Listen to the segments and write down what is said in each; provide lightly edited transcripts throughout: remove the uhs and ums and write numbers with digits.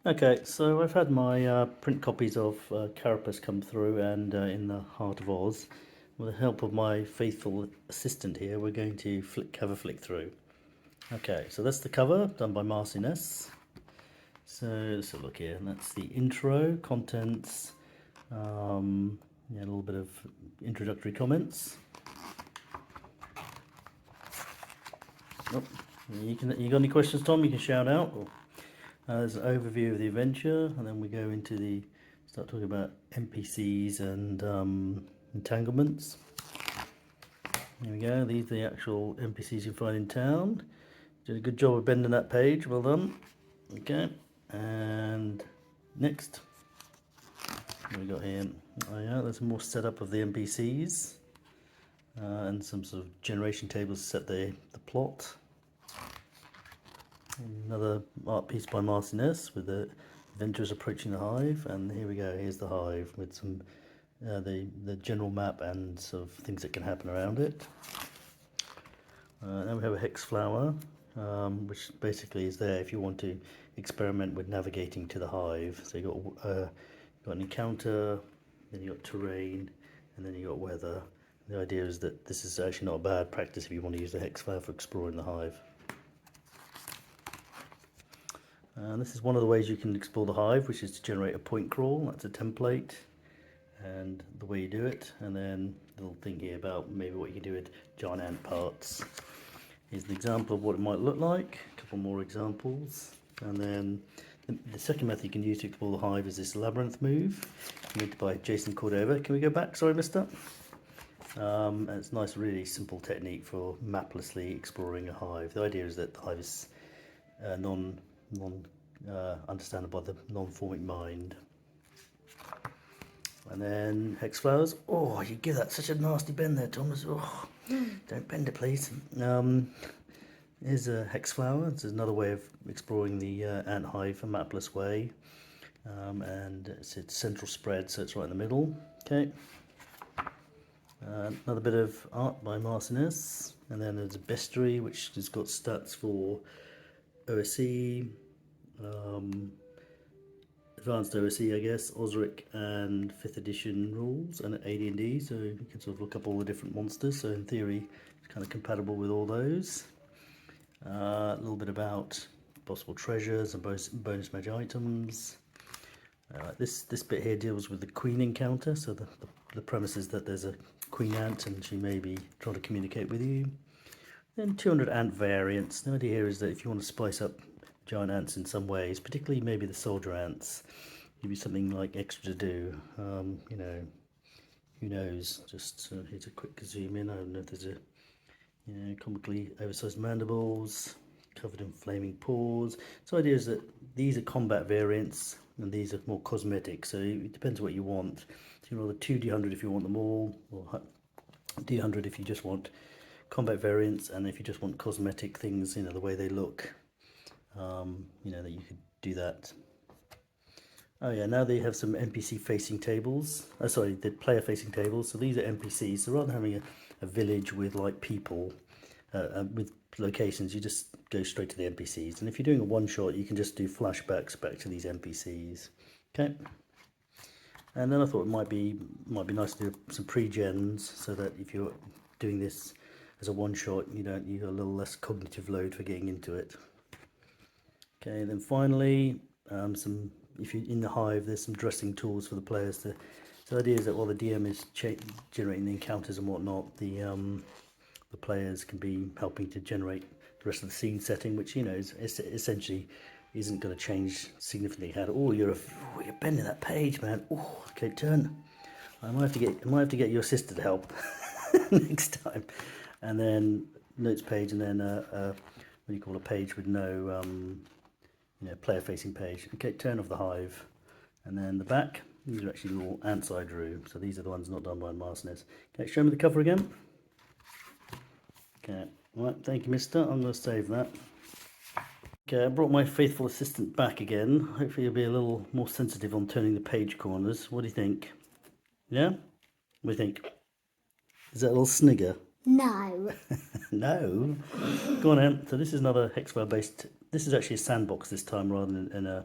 Okay, so I've had my print copies of Carapace come through and In the Heart of Oz. With the help of my faithful assistant here, we're going to have a flick through. Okay, so that's the cover done by Zines. So let's have a look here, and that's the intro, contents, yeah, a little bit of introductory comments. Oh, you got any questions, Tom? You can shout out. There's an overview of the adventure, and then we go into start talking about NPCs and entanglements. There we go, these are the actual NPCs you find in town. Did a good job of bending that page, well done. Okay, and next. What we got here? Oh yeah, there's more setup of the NPCs. And some sort of generation tables to set the plot. Another art piece by Martinez with the adventurers approaching the hive, and here we go. Here's the hive with some the general map and sort of things that can happen around it. Then we have a hex flower, which basically is there if you want to experiment with navigating to the hive. So you got an encounter, then you got terrain, and then you got weather. The idea is that this is actually not a bad practice if you want to use the hex flower for exploring the hive. And this is one of the ways you can explore the hive, which is to generate a point crawl. That's a template and the way you do it. And then a little thing here about maybe what you can do with giant ant parts. Here's an example of what it might look like. A couple more examples. And then the second method you can use to explore the hive is this labyrinth move, made by Jason Cordova. Can we go back? Sorry, mister. And it's a nice, really simple technique for maplessly exploring a hive. The idea is that the hive is understandable by the non-forming mind. And then hex flowers. Oh, you give that such a nasty bend there, Thomas. Oh, don't bend it, please. Here's a hex flower. This is another way of exploring the ant hive a mapless way. And it's central spread, so it's right in the middle. Okay. Another bit of art by Martinez. And then there's a bestiary, which has got stats for OSE, advanced OSE, I guess, Osric and 5th edition rules, and AD&D, so you can sort of look up all the different monsters, so in theory it's kind of compatible with all those. A little bit about possible treasures and bonus magic items. This bit here deals with the queen encounter, so the premise is that there's a queen ant and she may be trying to communicate with you. Then 200 ant variants. The idea here is that if you want to spice up giant ants in some ways, particularly maybe the soldier ants, give you something like extra to do. You know, who knows? Just here's a quick zoom in. I don't know if there's comically oversized mandibles, covered in flaming paws. So the idea is that these are combat variants and these are more cosmetic. So it depends what you want. So you roll the 2 D100 if you want them all, or D100 if you just want combat variants, and if you just want cosmetic things, the way they look, that you could do that. Oh yeah, now they have some NPC facing tables. Oh sorry, the player facing tables. So these are NPCs. So rather than having a village with like people, with locations, you just go straight to the NPCs. And if you're doing a one shot, you can just do flashbacks back to these NPCs. Okay. And then I thought it might be nice to do some pre-gens, so that if you're doing this as a one shot, you got a little less cognitive load for getting into it. Okay, then finally, if you're in the hive, there's some dressing tools for the players to. So the idea is that while the DM is generating the encounters and whatnot, the players can be helping to generate the rest of the scene setting, which is essentially isn't going to change significantly. You're bending that page, man. Oh, okay, turn. I might have to get your sister to help next time. And then notes page, and then what do you call a page with no player facing page. Okay, turn off the hive, and then the back. These are actually little ants I drew, so these are the ones not done by Martinez. Okay, show me the cover again. Okay, right, thank you, mister. I'm going to save that. Okay, I brought my faithful assistant back again. Hopefully you'll be a little more sensitive on turning the page corners. What do you think? Yeah? What do you think? Is that a little snigger? No. No? Go on then. So this is another Hexware based. This is actually a sandbox this time rather than in a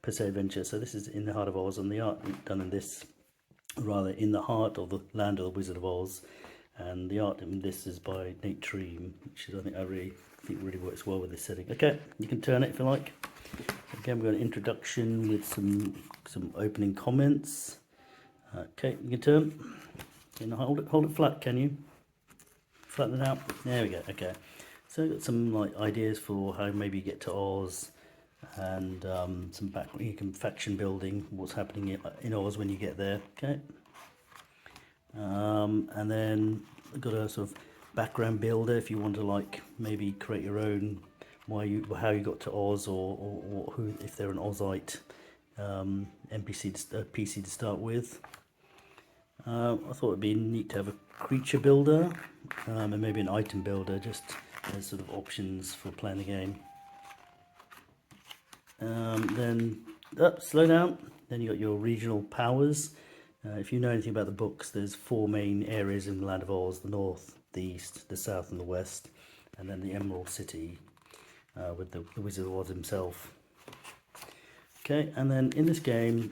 per se adventure. So this is in the heart of Oz, and the art done in this, rather in the heart of the land of the Wizard of Oz, and the art in this is by Nate Dream, which is I think really works well with this setting. Okay, you can turn it if you like. Again, we've got an introduction with some opening comments. Okay, you can turn. Can you hold it flat? Can you flatten it out? There we go. Okay, so I've got some like ideas for how maybe you get to Oz, and some background, faction building, what's happening in Oz when you get there. Okay, and then I've got a sort of background builder if you want to like maybe create your own how you got to Oz, or who, if they're an Ozite PC to start with. I thought it'd be neat to have a creature builder and maybe an item builder, just as sort of options for playing the game. Then slow down. Then you got your regional powers. If you know anything about the books, there's 4 main areas in the Land of Oz: the north, the east, the south, and the west, and then the Emerald City with the Wizard of Oz himself. Okay, and then in this game,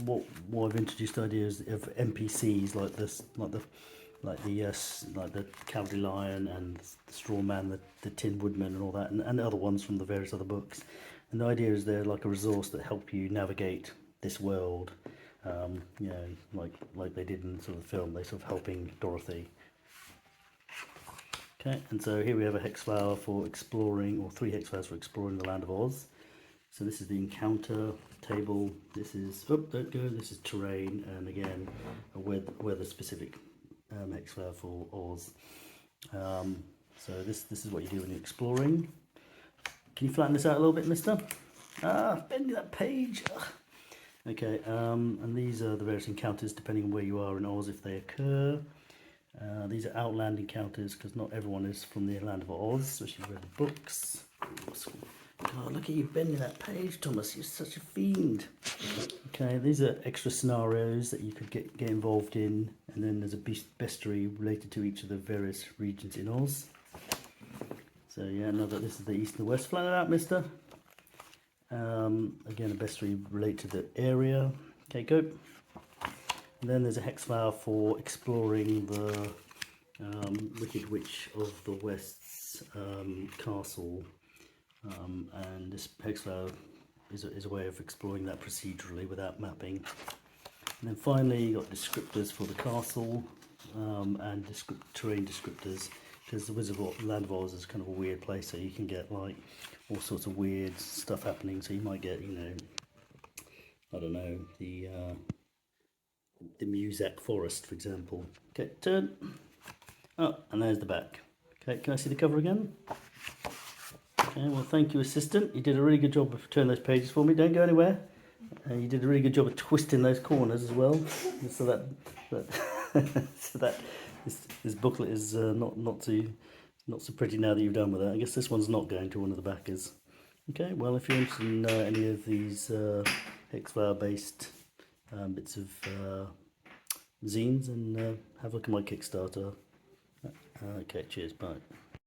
what I've introduced ideas of NPCs like this, like the Cowardly Lion and the Straw Man, the Tin Woodman, and all that, and other ones from the various other books. And the idea is they're like a resource that help you navigate this world, you know, like they did in sort of the film. They're sort of helping Dorothy. Okay, and so here we have a hex flower for exploring, or 3 hex flowers for exploring the Land of Oz. So this is the encounter table. This is don't go. This is terrain, and again a weather specific hex flower for Oz. So this is what you do when you're exploring. Can you flatten this out a little bit, mister? Bending that page. Ugh. Okay, and these are the various encounters depending on where you are in Oz if they occur. These are outland encounters because not everyone is from the Land of Oz, especially with the books. God, look at you bending that page, Thomas. You're such a fiend. Okay, these are extra scenarios that you could get involved in, and then there's a bestiary related to each of the various regions in Oz. So yeah, this is the east and the west. Flatten it out, mister. Again, a bestiary related to the area. Okay, go. And then there's a hex flower for exploring the Wicked Witch of the West's castle, and this hex flower is a way of exploring that procedurally without mapping. And then finally you got descriptors for the castle, and terrain descriptors, because the Land of Oz is kind of a weird place, so you can get like all sorts of weird stuff happening. So you might get, you know, I don't know, the Muzak Forest, for example. Okay, turn. Oh, and there's the back. Okay, can I see the cover again? Okay, well, thank you, assistant. You did a really good job of turning those pages for me. Don't go anywhere. You did a really good job of twisting those corners as well, so that this booklet is not so pretty now that you've done with it. I guess this one's not going to one of the backers. Okay, well, if you're interested in any of these hex flower based bits of zines, and have a look at my Kickstarter. Okay, cheers, bye.